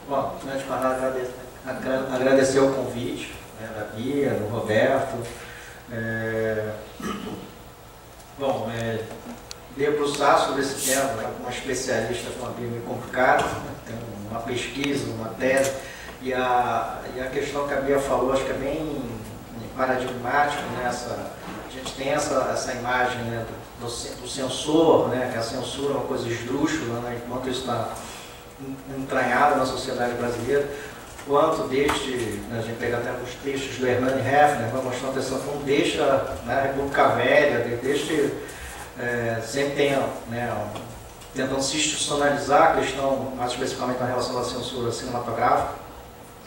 Bom, antes de mais nada, agradecer o convite, né, da Bia, do Roberto. Bom, debruçar sobre esse tema, né, como uma especialista com uma Bia meio complicada, né, tem uma pesquisa, uma tese, e a questão que a Bia falou, acho que é bem paradigmática, né, a gente tem essa imagem, né, do censor, né, que a censura é uma coisa esdrúxula, né, enquanto isso está entranhado na sociedade brasileira, quanto desde, né, a gente pega até os textos do Hernani Hefner, vai mostrar uma pessoa como deixa, né, a República Velha, sempre tem, né, tentando se institucionalizar a questão, mais especificamente na relação da censura cinematográfica.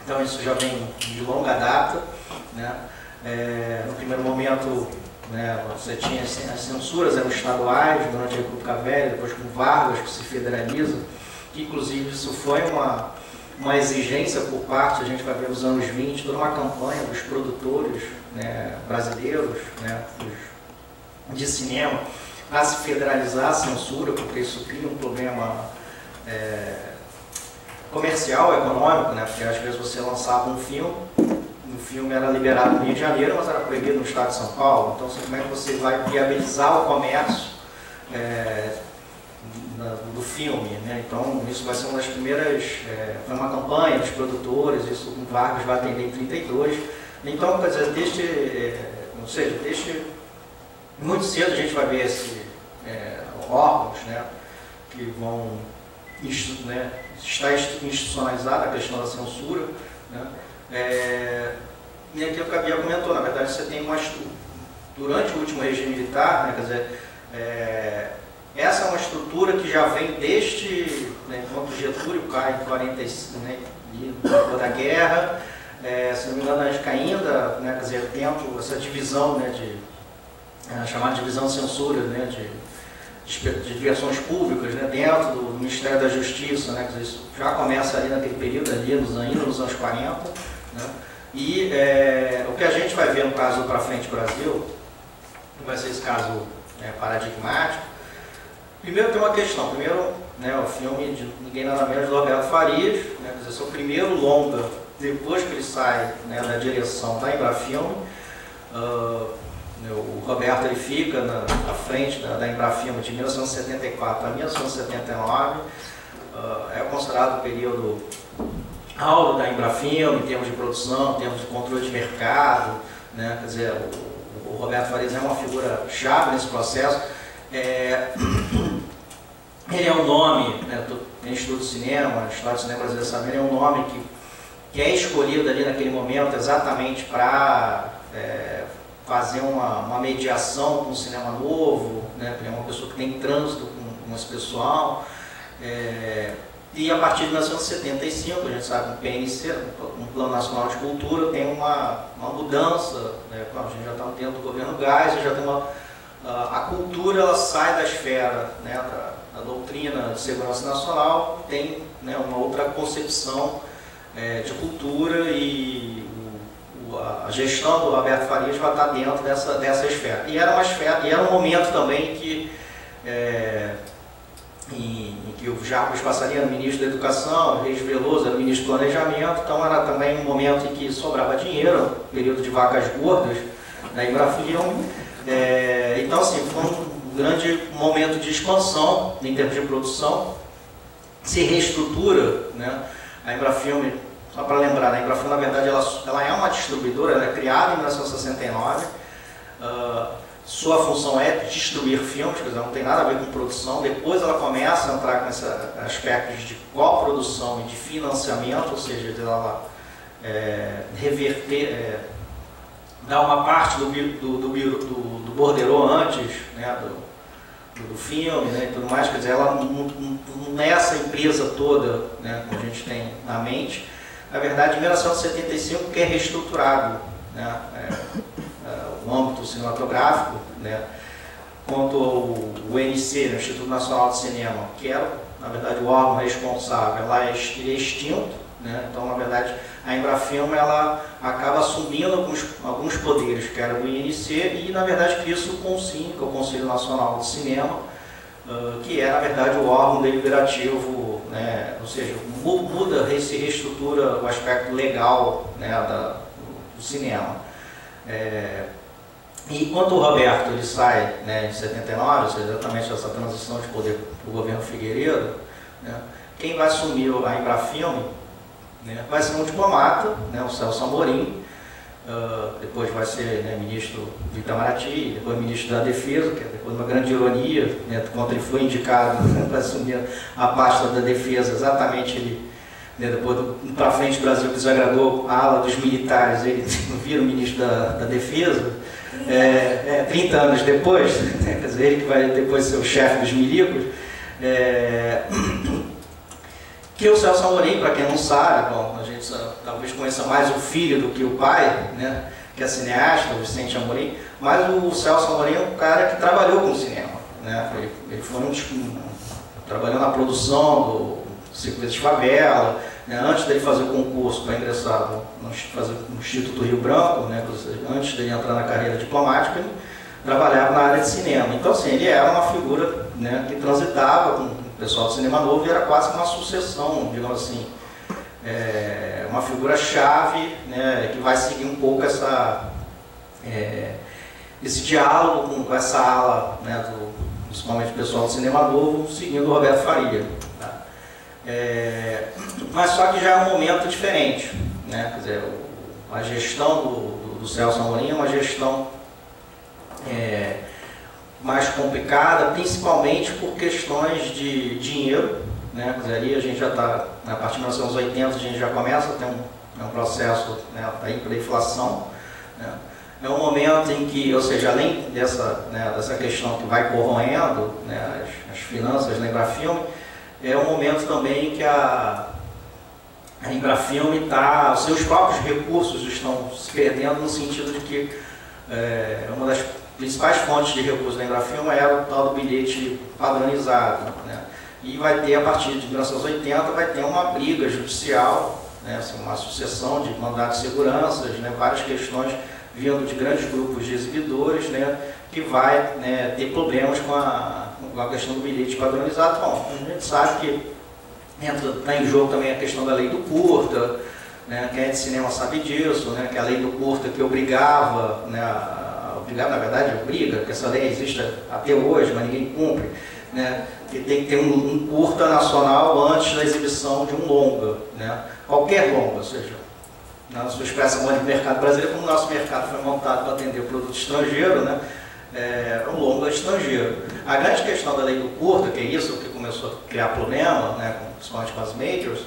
Então isso já vem de longa data, né. No primeiro momento, né, você tinha as censuras, eram estaduais durante a República Velha, depois com Vargas, que se federaliza, que inclusive isso foi uma exigência por parte, a gente vai ver nos anos 20, toda uma campanha dos produtores, né, brasileiros, né, de cinema, a se federalizar a censura, porque isso cria um problema comercial, econômico, né, porque às vezes você lançava um filme era liberado no Rio de Janeiro, mas era proibido no estado de São Paulo. Então, como é que você vai viabilizar o comércio do filme, né? Então, isso vai ser uma das primeiras, foi uma campanha dos produtores, isso com Vargas vai atender em 32. Então, quer dizer, desde muito cedo a gente vai ver órgãos, né, que vão, né, estar institucionalizada a questão da censura, né? E aquilo que a Bia comentou, na verdade você tem durante o último regime militar, né, quer dizer, essa é uma estrutura que já vem desde, né, quando Getúlio cai em 45, né, depois da guerra, se não me engano, acho que ainda, né, quer dizer, dentro dessa divisão, né, chamada divisão de censura, né, de diversões públicas, né, dentro do Ministério da Justiça, né, quer dizer, isso já começa ali naquele período, ali, ainda nos anos 40, né, e o que a gente vai ver no caso do Pra Frente Brasil, que vai ser esse caso paradigmático. Primeiro tem uma questão, né, o filme de ninguém nada menos do Roberto Farias, né, quer dizer, seu primeiro longa, depois que ele sai, né, da direção da Embrafilme. O Roberto ele fica à frente da Embrafilme de 1974 a 1979, é considerado o período áureo da Embrafilme em termos de produção, em termos de controle de mercado, né? Quer dizer, o Roberto Farias é uma figura chave nesse processo. Ele é um nome, né, tem estudo de cinema, história de cinema brasileiro sabe, ele é um nome que é escolhido ali naquele momento exatamente para fazer uma mediação com o cinema novo, né? Ele é uma pessoa que tem trânsito com esse pessoal. E a partir de 1975, a gente sabe que o PNC, um Plano Nacional de Cultura, tem uma mudança, né? A gente já está no tempo do governo Geisel, já tem a cultura ela sai da esfera, né, da doutrina de segurança nacional, tem, né, uma outra concepção de cultura, e a gestão do Roberto Farias vai estar dentro dessa esfera. E era uma esfera, e era um momento também em que o Jarbas Passarinho era ministro da Educação, o Reis Veloso era ministro do Planejamento, então era também um momento em que sobrava dinheiro, período de vacas gordas da Embrafilme. Então, assim, foi um grande momento de expansão em termos de produção, se reestrutura, né? A Embrafilme, só para lembrar, a Embrafilme, na verdade, ela é uma distribuidora, ela é criada em 1969, sua função é distribuir filmes, quer dizer, não tem nada a ver com produção. Depois ela começa a entrar com esses aspectos de coprodução e de financiamento, ou seja, ela reverter, dar uma parte do borderô antes, né, do filme, né, e tudo mais, quer dizer, ela não é essa empresa toda, né, que a gente tem na mente. Na verdade, em 1975 que é reestruturado, né, o âmbito cinematográfico, né, quanto ao INC, o Instituto Nacional de Cinema, que era, na verdade, o órgão responsável, ele é extinto, né, então, na verdade, a Embrafilme ela acaba assumindo alguns poderes, que era do INC, e, na verdade, cria-se o CONCIN, que é o Conselho Nacional de Cinema, que é, na verdade, o órgão deliberativo, né, ou seja, muda, se reestrutura o aspecto legal, né, do cinema. E quando o Roberto ele sai, né, em 79, ou seja, exatamente essa transição de poder para o governo Figueiredo, né, quem vai assumir a Embrafilme, né, vai ser um diplomata, né, o Celso Amorim. Depois vai ser, né, ministro do Itamaraty, depois ministro da Defesa, que é depois uma grande ironia, né, quando ele foi indicado para assumir a pasta da Defesa, exatamente ele, né, depois para frente do Brasil que desagradou a ala dos militares, ele vira o ministro da Defesa, 30 anos depois, né, quer dizer, ele que vai depois ser o chefe dos milicos. Que o Celso Amorim, para quem não sabe, bom, a gente talvez conheça mais o filho do que o pai, né, que é cineasta, o Vicente Amorim, mas o Celso Amorim é um cara que trabalhou com cinema, né, ele foi trabalhou na produção do Circuito de Favela, né, antes dele fazer o concurso para ingressar no Instituto Rio Branco, né, antes dele entrar na carreira diplomática, ele trabalhava na área de cinema. Então, assim, ele era uma figura, né, que transitava com o pessoal do cinema novo e era quase uma sucessão, digamos assim, uma figura-chave, né, que vai seguir um pouco esse diálogo com essa ala, né, principalmente o pessoal do cinema novo, seguindo o Roberto Faria. Tá? Mas só que já é um momento diferente, né? Quer dizer, a gestão do Celso Amorim é uma gestão mais complicada, principalmente por questões de dinheiro, né? Quer dizer, ali a gente já está, a partir de 1980, a gente já começa a ter um processo, né, da hiperinflação, né? É um momento em que, ou seja, além dessa questão que vai corroendo, né, as finanças da Embrafilme, é um momento também que a Embrafilme os seus próprios recursos estão se perdendo, no sentido de que uma das principais fontes de recursos da Embrafilme era o tal do bilhete padronizado, né? E vai ter, a partir de 1980, vai ter uma briga judicial, né, assim, uma sucessão de mandatos de segurança, né, várias questões vindo de grandes grupos de exibidores, né, que vai, né, ter problemas com a questão do bilhete padronizado. Bom, a gente sabe que está em jogo também a questão da lei do curta, né, quem é de cinema sabe disso, né, que a lei do curta que obrigava, né, na verdade obriga, porque essa lei existe até hoje, mas ninguém cumpre, né, que tem que ter um curta nacional antes da exibição de um longa, né, qualquer longa, ou seja, na sua expressão de mercado brasileiro, como o nosso mercado foi montado para atender o produto estrangeiro, né, um longa estrangeiro. A grande questão da lei do curta, que é isso que começou a criar problema, né, principalmente com as majors,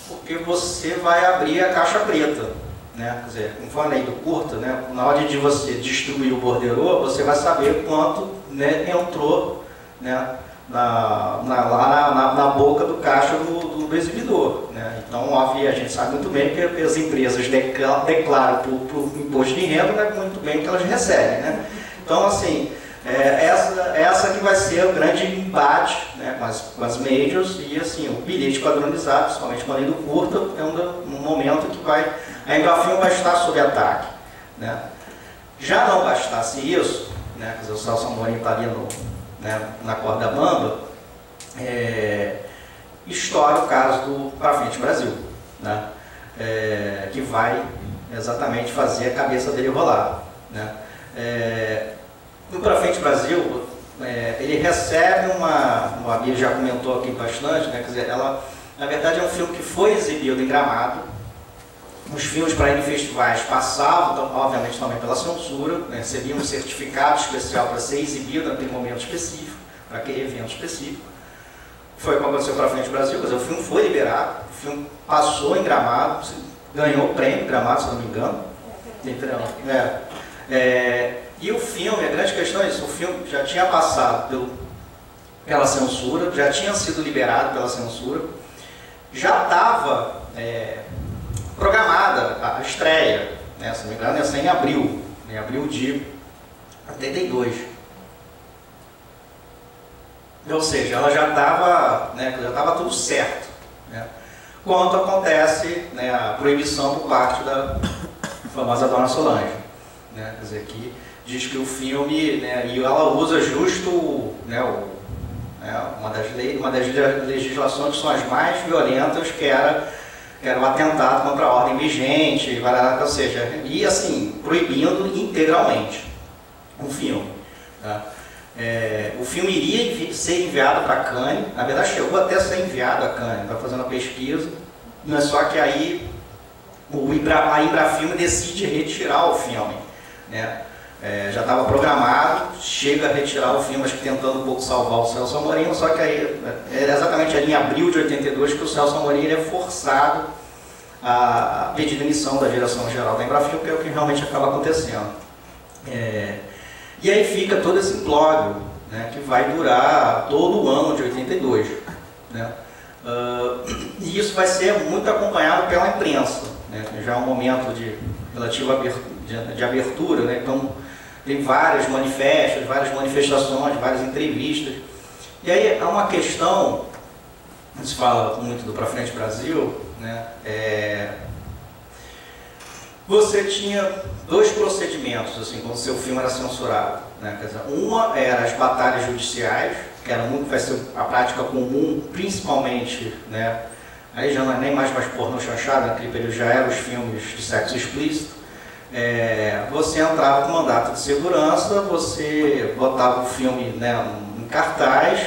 porque você vai abrir a caixa preta, né, quer dizer, conforme a lei do curta, né, na hora de você distribuir o borderô, você vai saber quanto, né, entrou, né, na boca do caixa do exibidor, né? Então, óbvio, a gente sabe muito bem que as empresas declaram para o imposto de renda, né, muito bem o que elas recebem, né? Então, assim, essa que vai ser o grande embate, né, com as majors, e assim, o bilhete padronizado, principalmente com a lei do curta, é um momento que a Embrafilme vai estar sob ataque, né? Já não bastasse isso, né, quer dizer, o Celso Amorim está ali na corda bamba, estoura o caso do Pra Frente Brasil, né, que vai exatamente fazer a cabeça dele rolar, né. No Pra Frente Brasil, ele recebe a Bia já comentou aqui bastante, né, quer dizer, na verdade é um filme que foi exibido em Gramado. Os filmes para ir em festivais passavam, então, obviamente, também pela censura, né, recebiam um certificado especial para ser exibido naquele momento específico, para aquele evento específico. Foi como aconteceu Pra Frente Brasil, quer dizer, o filme foi liberado, o filme passou em Gramado, ganhou o prêmio em Gramado, se não me engano. E o filme, a grande questão é isso, o filme já tinha passado pela censura, já tinha sido liberado pela censura, já estava programada a estreia, né, se não me engano, em abril de 82. Ou seja, ela já estava, né, já estava tudo certo, né, quando acontece, né, a proibição por parte da famosa Dona Solange, né, quer dizer, que diz que o filme, né, e ela usa justo, né, né, uma das legislações que são as mais violentas, que era o atentado contra a ordem vigente, ou seja, e assim, proibindo integralmente um filme. Tá? O filme iria ser enviado para Cannes, na verdade chegou até a ser enviado a Cannes, está fazendo a pesquisa, mas só que aí a Embrafilme decide retirar o filme, né? Já estava programado, chega a retirar o filme, acho que tentando um pouco salvar o Celso Amorim, só que aí era exatamente ali em abril de 82 que o Celso Amorim é forçado a pedir demissão da direção-geral da Embrafilme, que é o que realmente acaba acontecendo. E aí fica todo esse imbróglio, né, que vai durar todo o ano de 82. Né? E isso vai ser muito acompanhado pela imprensa, né, já é um momento de relativa de abertura, né, então tem vários manifestos, várias manifestações, várias entrevistas. E aí há uma questão, se fala muito do Pra Frente Brasil, né, você tinha dois procedimentos assim, quando o seu filme era censurado. Né? Quer dizer, uma era as batalhas judiciais, que era muito, vai ser a prática comum, principalmente, né? Aí já não é nem mais pornô chanchada, naquele período já eram os filmes de sexo explícito. Você entrava com mandato de segurança, você botava o filme, né, em cartaz,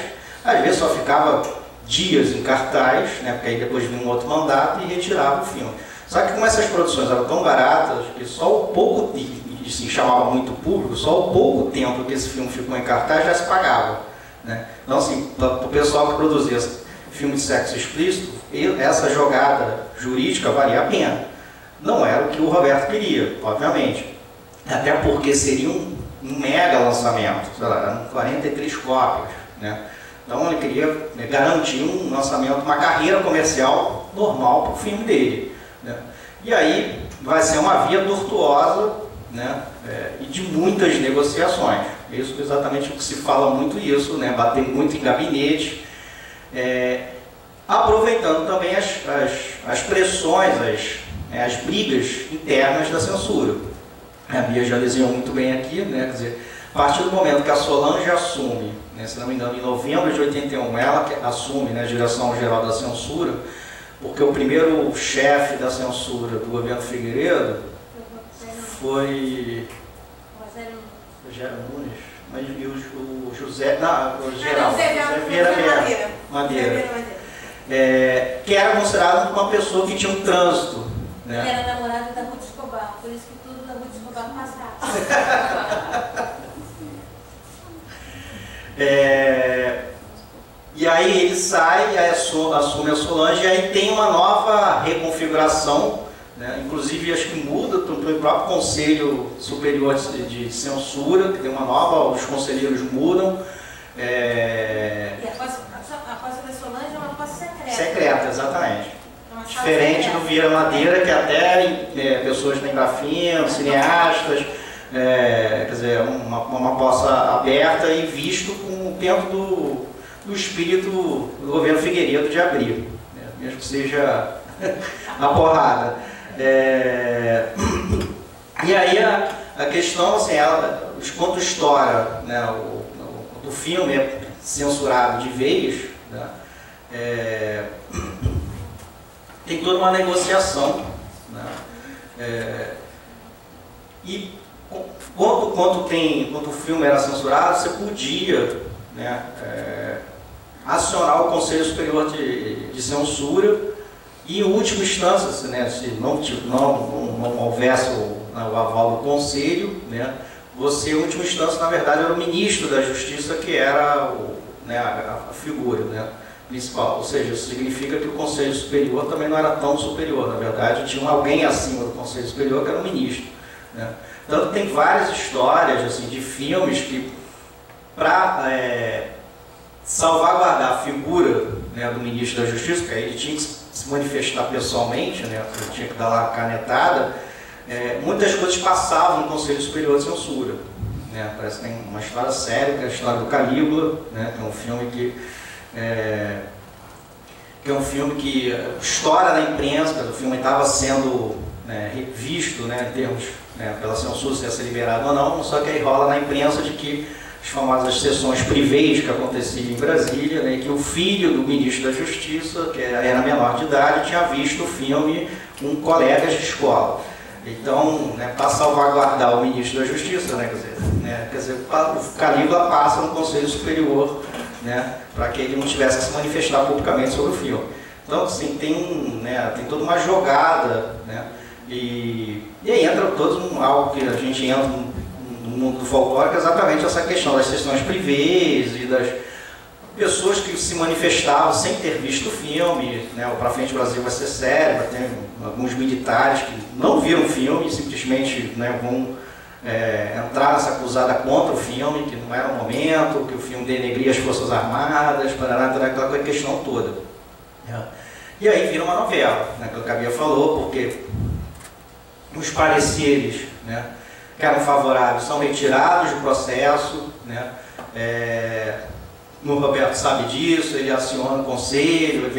às vezes só ficava dias em cartaz, né, porque aí depois vinha um outro mandato e retirava o filme. Só que como essas produções eram tão baratas, que só o pouco, e se chamava muito público, só o pouco tempo que esse filme ficou em cartaz já se pagava. Né? Então assim, para o pessoal que produzia filme de sexo explícito, essa jogada jurídica valia a pena. Não era o que o Roberto queria, obviamente. Até porque seria um mega lançamento, sei lá, eram 43 cópias. Né? Então ele queria, né, garantir um lançamento, uma carreira comercial normal para o filme dele. Né? E aí vai ser uma via tortuosa, né, e de muitas negociações. Isso é exatamente o que se fala muito isso, né, bater muito em gabinete, aproveitando também as pressões, as brigas internas da censura. A Bia já desenhou muito bem aqui, né, quer dizer, a partir do momento que a Solange assume, né, se não me engano, em novembro de 81, ela que assume, né, a direção-geral da censura, porque o primeiro chefe da censura do governo Figueiredo foi Rogério Nunes, mas e o José, não, o Geraldo, José Vieira Madeira, que era considerado uma pessoa que tinha um trânsito. Né? Ele era namorado da Ruth Escobar, por isso que tudo da Ruth Escobar passava. E aí ele sai, e aí assume a Solange, e aí tem uma nova reconfiguração, né? Inclusive acho que muda o próprio Conselho Superior de Censura, que tem uma nova, os conselheiros mudam. E a posse da Solange é uma posse secreta. Secreta, exatamente. Diferente do Vieira Madeira, que até pessoas da Embrafilme, cineastas, quer dizer, uma posse aberta e visto com o tempo do espírito do governo Figueiredo de abrir, né? Mesmo que seja a porrada. E aí a questão, assim, quando estoura, né, o filme é censurado de vez, né, tem toda uma negociação, né, e quando o filme era censurado, você podia, né, acionar o Conselho Superior de Censura e, em última instância, né, se não houvesse o aval do Conselho, né, você, em última instância, na verdade, era o ministro da Justiça que era a figura, né, principal. Ou seja, isso significa que o Conselho Superior também não era tão superior. Na verdade, tinha alguém acima do Conselho Superior que era o ministro. Né. Tanto tem várias histórias assim, de filmes que, para salvaguardar a figura, né, do ministro da Justiça, porque aí ele tinha que se manifestar pessoalmente, né, ele tinha que dar lá a canetada, muitas coisas passavam no Conselho Superior de Censura. Né, parece que tem uma história séria, que é a história do Calígula, né, que é um filme que estoura na imprensa, o filme estava sendo, né, revisto, né, em termos, né, pela censura se ia ser liberado ou não, só que aí rola na imprensa de que as famosas sessões privês que aconteciam em Brasília, né, que o filho do ministro da Justiça, que era menor de idade, tinha visto o filme com colegas de escola. Então, né, para salvaguardar o ministro da Justiça, né, quer dizer, o Calígula passa no Conselho Superior, né, para que ele não tivesse que se manifestar publicamente sobre o filme. Então, assim, tem toda uma jogada, né, e aí entra algo que a gente entra no mundo do folclore, que é exatamente essa questão das sessões privês e das pessoas que se manifestavam sem ter visto o filme, né, o Pra Frente Brasil vai ser sério, tem alguns militares que não viram o filme e simplesmente, né, vão entrar nessa cruzada contra o filme, que não era o momento, que o filme denegria as Forças Armadas, aquela questão toda. E aí vira uma novela, né, que a Cabia falou, porque os pareceres, né, que eram favoráveis são retirados do processo, né, o Roberto sabe disso, ele aciona o conselho,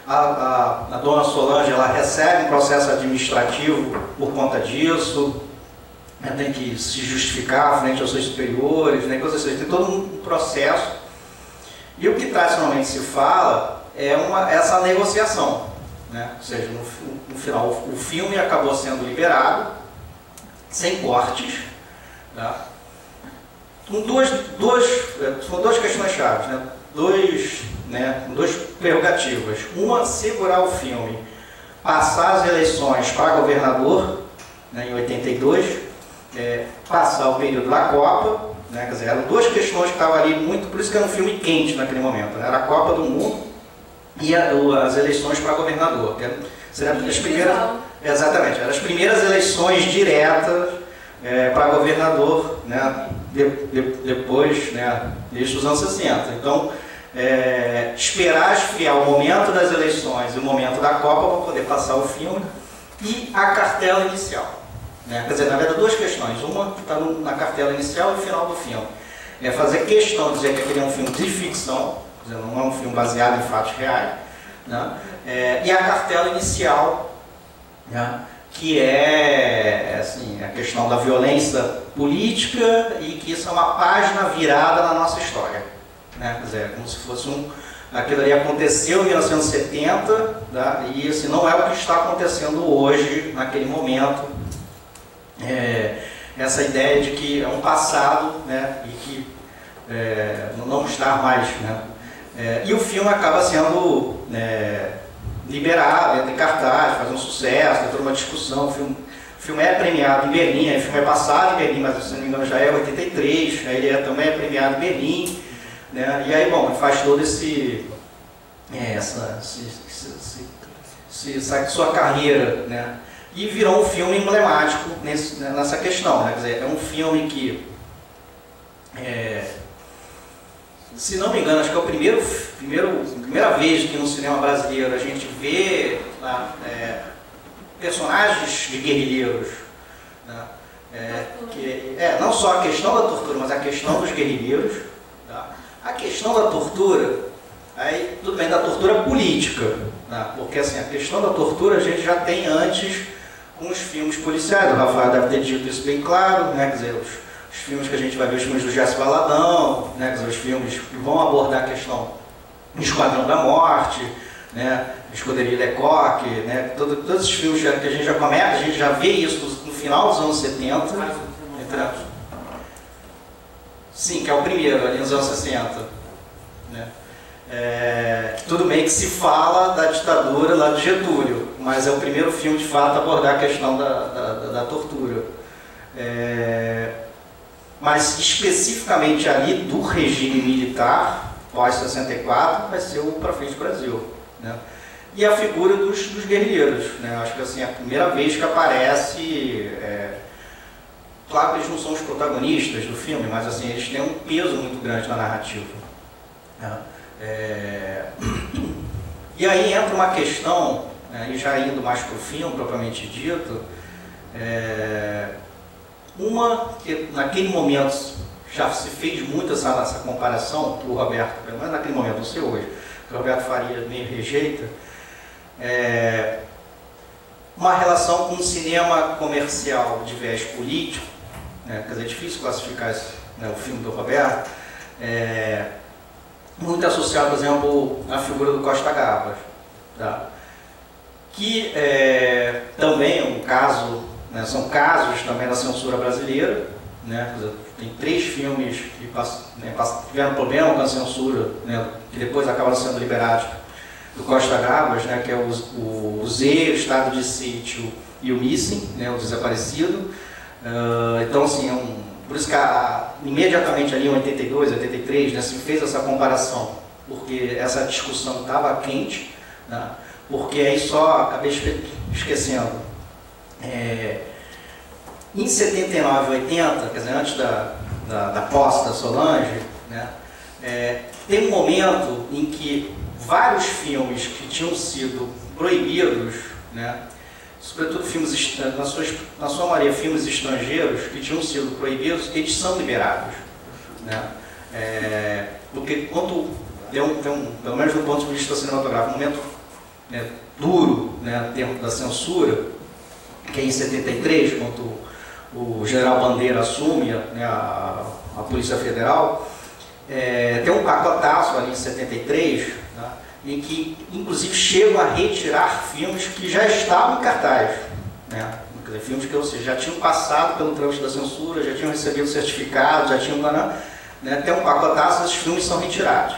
a dona Solange ela recebe um processo administrativo por conta disso, né, tem que se justificar frente aos seus superiores, né, coisas assim, tem todo um processo. E o que tradicionalmente se fala é essa negociação, né, ou seja, no final o filme acabou sendo liberado, sem cortes, tá? Com duas questões chaves, né? Duas prerrogativas. Uma, segurar o filme, passar as eleições para governador, né, em 82, passar o período da Copa, né, quer dizer, eram duas questões que estavam ali muito, por isso que era um filme quente naquele momento, né? Era a Copa do Mundo e as eleições para governador, que eram as primeiras, exatamente, eram as primeiras eleições diretas para governador, né, depois, né, desde os anos 60. Então, esperar esfriar o momento das eleições e o momento da Copa para poder passar o filme e a cartela inicial. Né? Quer dizer, na verdade, duas questões. Uma está na cartela inicial e no final do filme. É fazer questão de dizer que aquele é um filme de ficção, quer dizer, não é um filme baseado em fatos reais, né? E a cartela inicial, né, que assim, a questão da violência política e que isso é uma página virada na nossa história. Né? Quer dizer, como se fosse aquilo ali aconteceu em 1970, tá? E assim, não é o que está acontecendo hoje, naquele momento. Essa ideia de que é um passado, né, e que não está mais. Né? E o filme acaba sendo liberado, entra em cartaz, faz um sucesso, entra uma discussão. O filme é premiado em Berlim, o filme é passado em Berlim, mas se não me engano já é 83, né? Ele também é premiado em Berlim, né? E aí, bom, ele faz todo essa sua carreira, né? E virou um filme emblemático nessa questão, né? Quer dizer, é um filme que, se não me engano, acho que é a primeira vez que no cinema brasileiro a gente vê personagens de guerrilheiros, né? Não só a questão da tortura, mas a questão dos guerrilheiros. Tá? A questão da tortura, aí tudo bem, da tortura política, tá? Porque assim, a questão da tortura a gente já tem antes com os filmes policiais, o Rafael deve ter dito isso bem claro, né? Quer dizer, os filmes que a gente vai ver, os filmes do Jesse Valadão, né? Quer dizer, os filmes que vão abordar a questão do Esquadrão da Morte, né? Escuderia Lecoq, né? Todos os filmes que a gente já começa, a gente já vê isso no final dos anos 70. Sim, que é o primeiro, ali nos anos 60. Né? Tudo bem que se fala da ditadura lá de Getúlio, mas é o primeiro filme de fato a abordar a questão da tortura. Mas especificamente ali do regime militar, pós-64, vai ser o Pra Frente Brasil. Né? E a figura dos guerrilheiros. Né? Acho que assim, é a primeira vez que aparece... Claro que eles não são os protagonistas do filme, mas assim, eles têm um peso muito grande na narrativa. Né? E aí entra uma questão, né, e já indo mais para o filme, propriamente dito, uma que naquele momento já se fez muito essa comparação, que o Roberto, pelo menos naquele momento, não sei hoje, que o Roberto Faria meio rejeita, uma relação com o cinema comercial de viés político, né, quer dizer, é difícil classificar né, o filme do Roberto, muito associado, por exemplo, à figura do Costa Gabas, tá? Que também é um caso, né, são casos também da censura brasileira, né? Tem 3 filmes que tiveram problema com a censura, né, que depois acabaram sendo liberados, do Costa Gabas, né, que é o Z, o Estado de Sítio e o Missing, né, o Desaparecido. Então, assim, por isso que imediatamente ali em 82, 83, né, se fez essa comparação, porque essa discussão estava quente, né, porque aí só acabei esquecendo. Em 79 e 80, quer dizer, antes da posse da Solange, né, tem um momento em que vários filmes que tinham sido proibidos, né, sobretudo filmes, na sua maioria filmes estrangeiros que tinham sido proibidos, eles são liberados, né? Porque quando pelo menos do ponto de vista cinematográfico, um momento, né, duro, né, em termos da censura, que é em 73, quando o general Bandeira assume, né, a Polícia Federal, tem um pacotaço ali em 73, né, em que inclusive chegam a retirar filmes que já estavam em cartaz, né, filmes que, ou seja, já tinham passado pelo trâmite da censura, já tinham recebido certificado, já tinham, né, tem um pacotaço, esses filmes são retirados.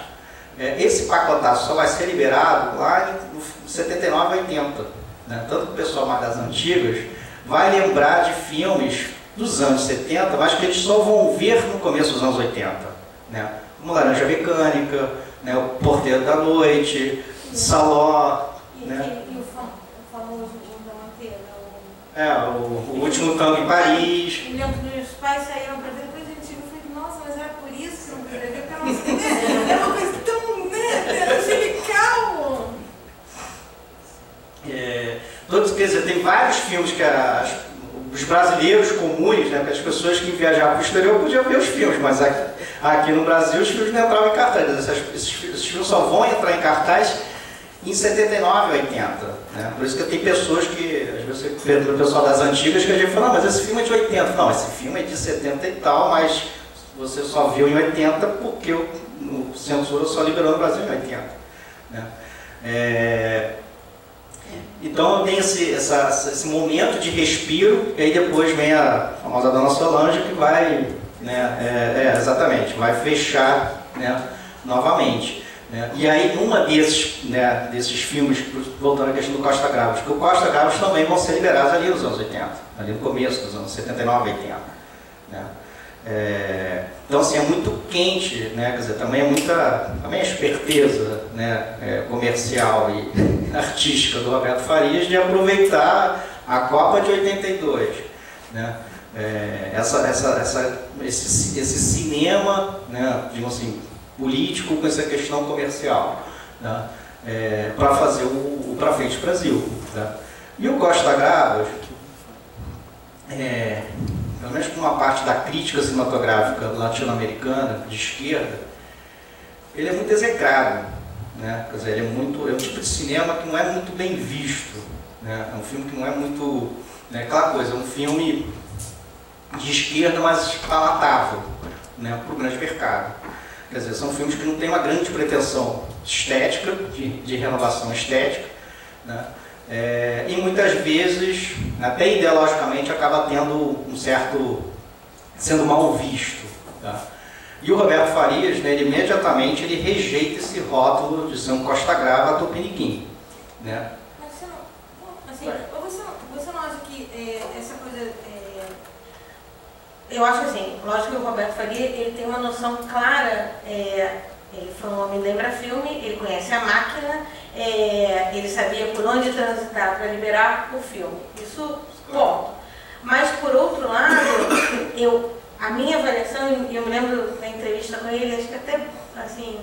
Esse pacotaço só vai ser liberado lá em 79 a 80, né, tanto que o pessoal mais das antigas vai lembrar de filmes dos anos 70, mas que eles só vão ver no começo dos anos 80, né? Como Laranja Mecânica, né, O Porteiro da Noite, Saló, né? E o famoso da Manteira, o Último Tango em Paris. Eu lembro que meus pais saíram para ver, depois a gente chegou e falei, nossa, mas era por isso que eu não queria ver, porque era uma coisa tão, né, angelical. Todos, quer dizer, tem vários filmes que os brasileiros comuns, né, que as pessoas que viajavam para o exterior podiam ver os filmes, mas aqui no Brasil os filmes não entravam em cartaz. Esses filmes só vão entrar em cartaz em 79 e 80. Né? Por isso que tem pessoas que, às vezes você pergunta o pessoal das antigas, que a gente fala, não, mas esse filme é de 80. Não, esse filme é de 70 e tal, mas você só viu em 80 porque o censura só liberou no Brasil em 80. Né? Então tem esse momento de respiro, e aí depois vem a famosa Dona Solange, que vai, né, exatamente, vai fechar, né, novamente. Né? E aí numa desses filmes, voltando à questão do Costa Gabas, que o Costa Gabas também vão ser liberados ali nos anos 80, ali no começo dos anos 79 e 80. Né? Então, assim, é muito quente, né? Quer dizer, também a esperteza, né, comercial e artística do Roberto Farias de aproveitar a Copa de 82, né? Esse cinema, né, digamos assim, político com essa questão comercial, né, para fazer o Pra Frente Brasil. Né? E o Costa Gabas, pelo menos com uma parte da crítica cinematográfica latino-americana, de esquerda, ele é muito execrado. Né? Quer dizer, ele é um tipo de cinema que não é muito bem visto. Né? É um filme que não é muito... Né, aquela coisa, é um filme de esquerda, mas palatável, né, para o grande mercado. Quer dizer, são filmes que não têm uma grande pretensão estética, de renovação estética, né? E muitas vezes, até ideologicamente, acaba tendo sendo mal visto. Tá? E o Roberto Farias, né, ele imediatamente rejeita esse rótulo de ser um Costa Grava tupiniquim. Né? Mas você não acha que essa coisa... eu acho assim, lógico que o Roberto Farias ele tem uma noção clara, ele foi um homem lembra filme, ele conhece a máquina, ele sabia por onde transitar para liberar o filme, isso ponto. Mas por outro lado, a minha avaliação, e eu me lembro da entrevista com ele, acho que até assim,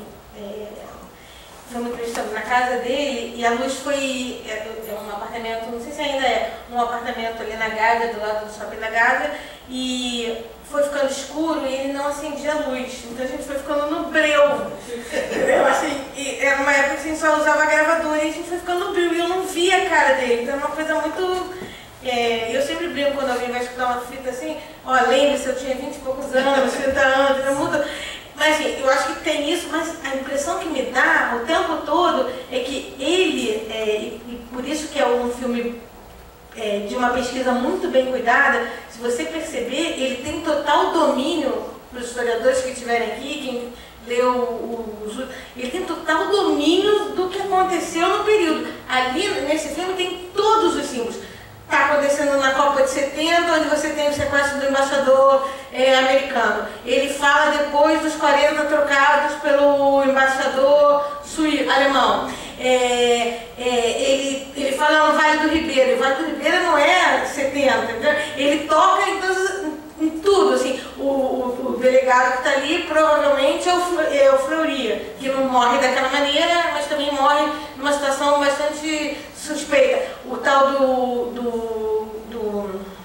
foi uma entrevista na casa dele e a luz foi, um apartamento, não sei se ainda é, um apartamento ali na Gávea, do lado do shopping da Gávea, e foi ficando escuro e ele não acendia a luz, então a gente foi ficando no breu. Assim, e era uma época que a gente só usava gravador e a gente foi ficando no breu e eu não via a cara dele, então é uma coisa muito... Eu sempre brinco quando alguém vai escutar uma fita assim, ó, lembre-se, eu tinha 20 e poucos anos, 30 anos, não muda. Mas assim, eu acho que tem isso, mas a impressão que me dá o tempo todo é que ele, e por isso que é um filme de uma pesquisa muito bem cuidada, se você perceber, ele tem total domínio, para os historiadores que estiverem aqui, quem leu ele tem total domínio do que aconteceu no período. Ali, nesse filme, tem todos os símbolos. Está acontecendo na Copa de 70, onde você tem o sequestro do embaixador americano. Ele fala depois dos 40 trocados pelo embaixador alemão. Ele fala no Vale do Ribeira. O Vale do Ribeira não é 70, entendeu? Ele toca em tudo. Assim, o delegado que está ali provavelmente é o Fleury, que não morre daquela maneira, mas também morre numa situação bastante suspeita. O tal do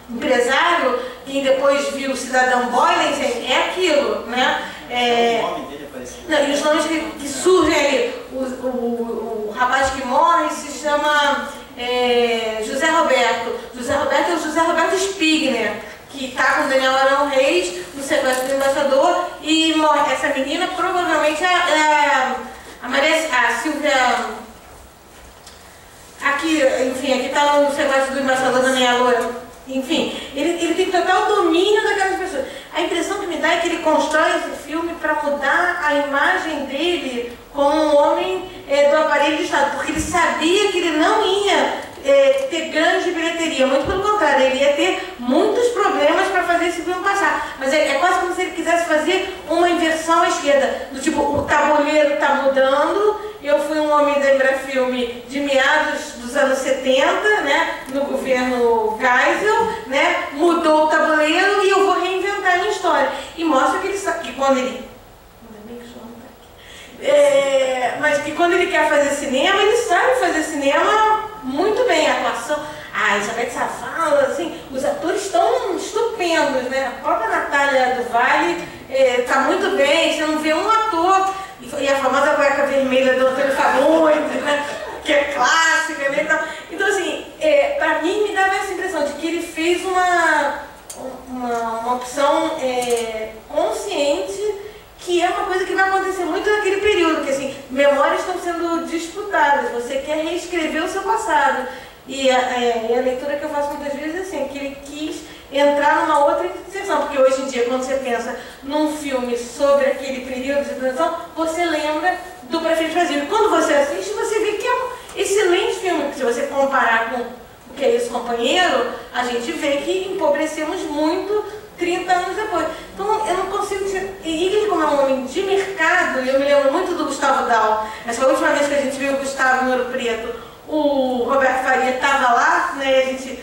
empresário, quem depois viu o cidadão Boylen, é aquilo, né? O nome dele é parecido. Não, e os nomes que surgem ali. O rapaz que morre se chama José Roberto. José Roberto é o José Roberto Spigner, que está com Daniel Arão Reis no sequestro do embaixador e morre. Essa menina provavelmente é a Silvia. Aqui, enfim, aqui está no sequestro do embaixador da Meia Loura. Enfim, ele tem total domínio daquelas pessoas. A impressão que me dá é que ele constrói esse filme para mudar a imagem dele como um homem do aparelho de Estado, porque ele sabia que ele não ia ter grande bilheteria, muito pelo contrário, ele ia ter muitos problemas para fazer esse filme passar. Mas é quase como se ele quisesse fazer uma inversão à esquerda, do tipo, o tabuleiro está mudando. Eu fui um homem da Embrafilme de meados dos anos 70, né, no governo Geisel, né, mudou o tabuleiro e eu vou reinventar a minha história. E mostra que ele sabe que quando ele... Ainda bem que o João não está aqui. Mas que quando ele quer fazer cinema, ele sabe fazer cinema muito bem. A atuação... A Isabel Safala, assim, os atores estão estupendos, né? A própria Natália do Vale está muito bem, você não vê um ator... E a famosa cueca vermelha do Antônio Fagundes, né? Que é clássica, né? Então, assim, para mim me dava essa impressão de que ele fez uma opção consciente, que é uma coisa que vai acontecer muito naquele período, que assim, memórias estão sendo disputadas, você quer reescrever o seu passado. E a leitura que eu faço muitas vezes é assim, que ele quis entrar numa outra seção, porque hoje em dia, quando você pensa num filme sobre aquele período de transição, você lembra do Prefeito Brasil. E quando você assiste, você vê que é um excelente filme, porque se você comparar com O Que É Isso, Companheiro, a gente vê que empobrecemos muito 30 anos depois. Então, eu não consigo dizer... E ele, como é um homem de mercado, eu me lembro muito do Gustavo Dal. Essa última vez que a gente viu o Gustavo no Ouro Preto, o Roberto Faria estava lá, né, a gente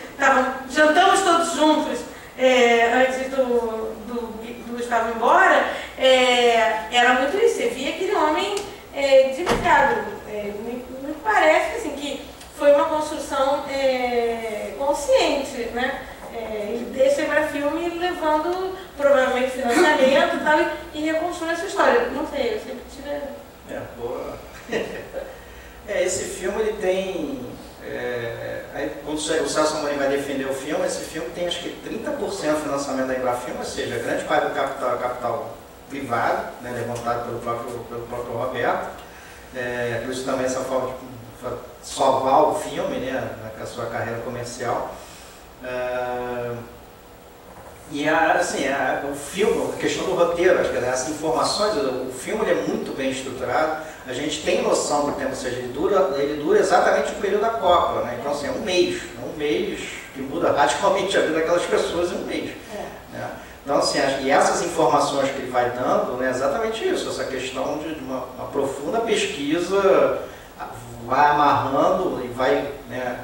jantamos todos juntos antes do Gustavo ir embora. Era muito isso, você via aquele homem de mercado. Me parece assim, que foi uma construção consciente, né? Ele deixa a Embrafilme levando provavelmente financiamento e tal, e reconstrói essa história. Não sei, eu sempre tive... boa. Esse filme ele tem, quando o Celso Amorim vai defender o filme, esse filme tem acho que 30% do financiamento da Embrafilme, ou seja, grande parte do capital privado, né, levantado pelo próprio Roberto, por isso também essa forma de salvar o filme, né, na sua carreira comercial. E o filme, a questão do roteiro, as informações, o filme ele é muito bem estruturado, a gente tem noção do tempo, ou seja, ele dura exatamente o período da Copa, né? Então assim, é um mês que muda radicalmente a vida daquelas pessoas em um mês. Né? Então assim, e essas informações que ele vai dando, né, é exatamente isso, essa questão de uma profunda pesquisa, vai amarrando e vai, né,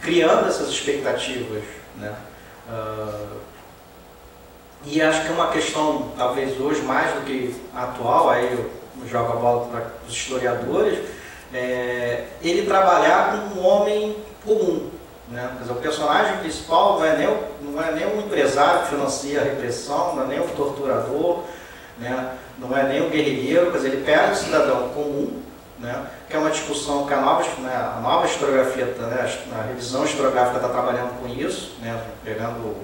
criando essas expectativas, né? E acho que é uma questão, talvez hoje mais do que atual, aí eu jogo a bola para os historiadores, ele trabalhar com um homem comum, né? Quer dizer, o personagem principal não é nem um empresário que financia a repressão, não é nem um torturador, né? Não é nem um guerrilheiro, quer dizer, ele pega um cidadão comum, né, que é uma discussão que a nova historiografia, né, a revisão historiográfica está trabalhando com isso, né, pegando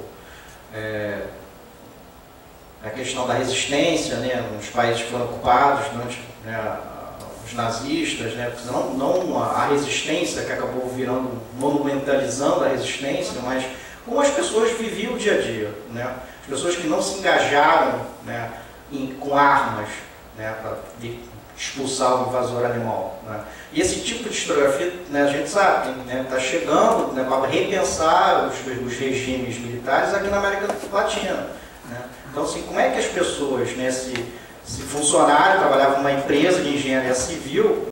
a questão da resistência, né, nos países que foram ocupados durante, né, os nazistas, né, não a resistência que acabou virando, monumentalizando a resistência, mas como as pessoas viviam o dia a dia, né, as pessoas que não se engajaram, né, com armas, né, para expulsar o invasor animal, né. E esse tipo de historiografia, né, a gente sabe, está chegando, né, para repensar os regimes militares aqui na América Latina, né. Então, assim, como é que as pessoas, né, se funcionário trabalhava numa empresa de engenharia civil,